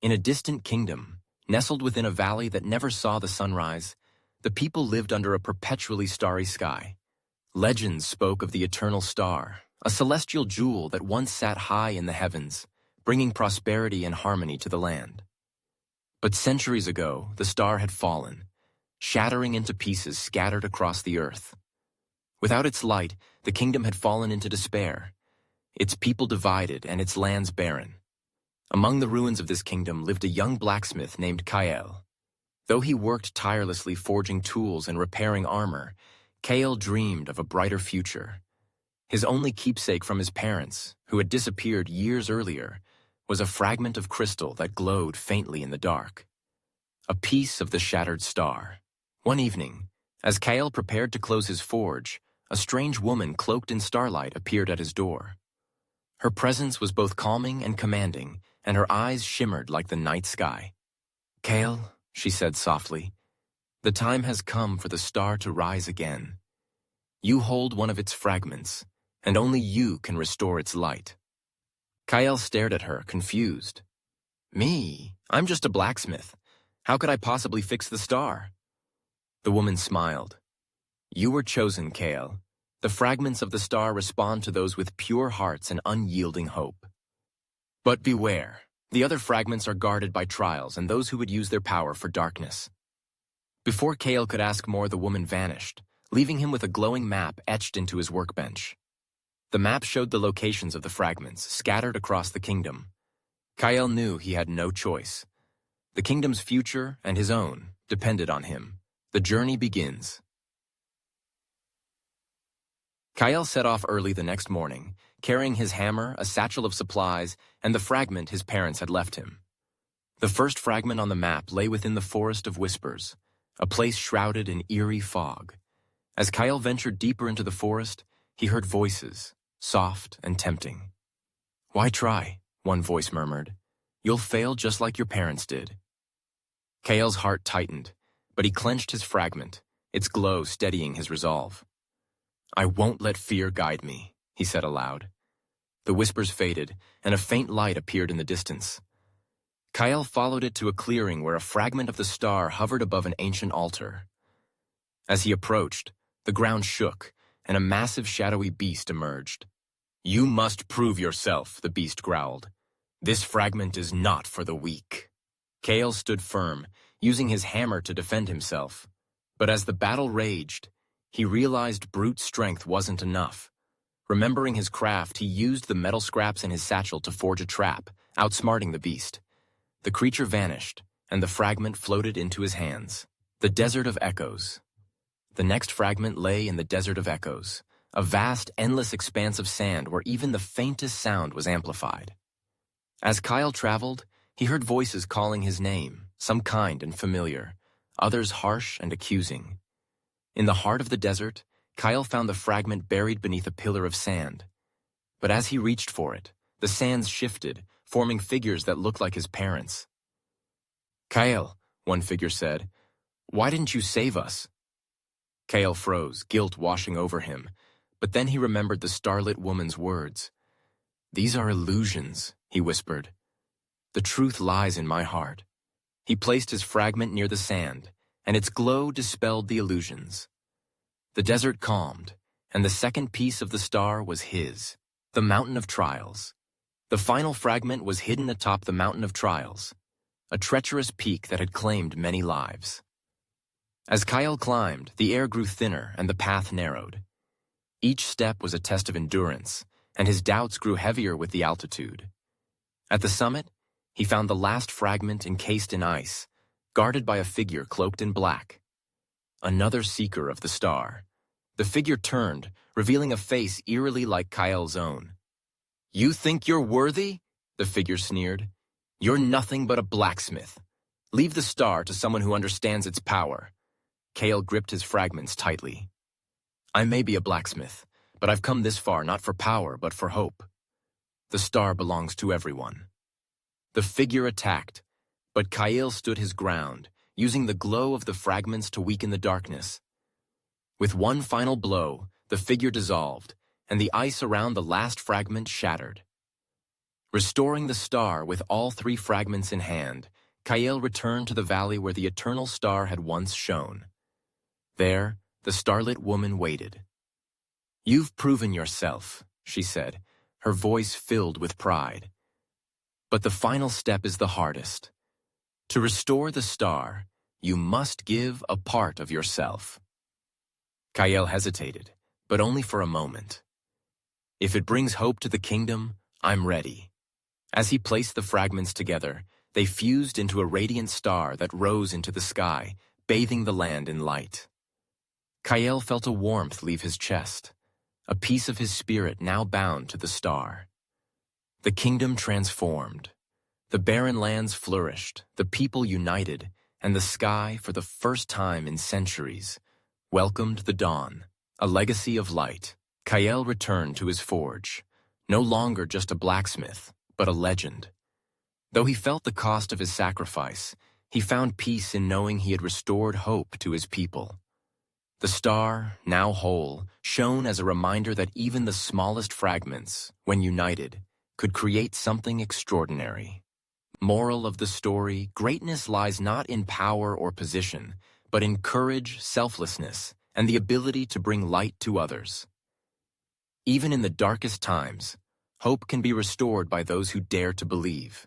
In a distant kingdom, nestled within a valley that never saw the sunrise, the people lived under a perpetually starry sky. Legends spoke of the Eternal Star, a celestial jewel that once sat high in the heavens, bringing prosperity and harmony to the land. But centuries ago, the star had fallen, shattering into pieces scattered across the earth. Without its light, the kingdom had fallen into despair, its people divided and its lands barren. Among the ruins of this kingdom lived a young blacksmith named Kael. Though he worked tirelessly forging tools and repairing armor, Kael dreamed of a brighter future. His only keepsake from his parents, who had disappeared years earlier, was a fragment of crystal that glowed faintly in the dark. A piece of the shattered star. One evening, as Kael prepared to close his forge, a strange woman cloaked in starlight appeared at his door. Her presence was both calming and commanding, and her eyes shimmered like the night sky. "Kael," she said softly, "the time has come for the star to rise again. You hold one of its fragments, and only you can restore its light." Kael stared at her, confused. "Me? I'm just a blacksmith. How could I possibly fix the star?" The woman smiled. "You were chosen, Kael. The fragments of the star respond to those with pure hearts and unyielding hope. But beware, the other fragments are guarded by trials and those who would use their power for darkness." Before Kael could ask more, the woman vanished, leaving him with a glowing map etched into his workbench. The map showed the locations of the fragments, scattered across the kingdom. Kael knew he had no choice. The kingdom's future and his own depended on him. The journey begins. Kael set off early the next morning, carrying his hammer, a satchel of supplies, and the fragment his parents had left him. The first fragment on the map lay within the Forest of Whispers, a place shrouded in eerie fog. As Kael ventured deeper into the forest, he heard voices, soft and tempting. "Why try?" one voice murmured. "You'll fail just like your parents did." Kael's heart tightened, but he clenched his fragment, its glow steadying his resolve. "I won't let fear guide me," he said aloud. The whispers faded, and a faint light appeared in the distance. Kael followed it to a clearing where a fragment of the star hovered above an ancient altar. As he approached, the ground shook, and a massive shadowy beast emerged. "You must prove yourself," the beast growled. "This fragment is not for the weak." Kael stood firm, using his hammer to defend himself. But as the battle raged, he realized brute strength wasn't enough. Remembering his craft, he used the metal scraps in his satchel to forge a trap, outsmarting the beast. The creature vanished, and the fragment floated into his hands. The Desert of Echoes. The next fragment lay in the Desert of Echoes, a vast, endless expanse of sand where even the faintest sound was amplified. As Kael traveled, he heard voices calling his name, some kind and familiar, others harsh and accusing. In the heart of the desert, Kael found the fragment buried beneath a pillar of sand. But as he reached for it, the sands shifted, forming figures that looked like his parents. "Kael," one figure said, "why didn't you save us?" Kael froze, guilt washing over him, but then he remembered the starlit woman's words. "These are illusions," he whispered. "The truth lies in my heart." He placed his fragment near the sand, and its glow dispelled the illusions. The desert calmed, and the second piece of the star was his, the Mountain of Trials. The final fragment was hidden atop the Mountain of Trials, a treacherous peak that had claimed many lives. As Kael climbed, the air grew thinner and the path narrowed. Each step was a test of endurance, and his doubts grew heavier with the altitude. At the summit, he found the last fragment encased in ice, guarded by a figure cloaked in black. Another seeker of the star. The figure turned, revealing a face eerily like Kael's own. "You think you're worthy?" the figure sneered. "You're nothing but a blacksmith. Leave the star to someone who understands its power." Kael gripped his fragments tightly. "I may be a blacksmith, but I've come this far not for power but for hope. The star belongs to everyone." The figure attacked, but Kael stood his ground, using the glow of the fragments to weaken the darkness. With one final blow, the figure dissolved, and the ice around the last fragment shattered. Restoring the star with all 3 fragments in hand, Kael returned to the valley where the Eternal Star had once shone. There, the starlit woman waited. "You've proven yourself," she said, her voice filled with pride. "But the final step is the hardest. To restore the star, you must give a part of yourself." Kael hesitated, but only for a moment. "If it brings hope to the kingdom, I'm ready." As he placed the fragments together, they fused into a radiant star that rose into the sky, bathing the land in light. Kael felt a warmth leave his chest, a piece of his spirit now bound to the star. The kingdom transformed. The barren lands flourished, the people united, and the sky, for the first time in centuries, welcomed the dawn, a legacy of light. Kael returned to his forge, no longer just a blacksmith, but a legend. Though he felt the cost of his sacrifice, he found peace in knowing he had restored hope to his people. The star, now whole, shone as a reminder that even the smallest fragments, when united, could create something extraordinary. Moral of the story: greatness lies not in power or position, but in courage, selflessness, and the ability to bring light to others. Even in the darkest times, hope can be restored by those who dare to believe.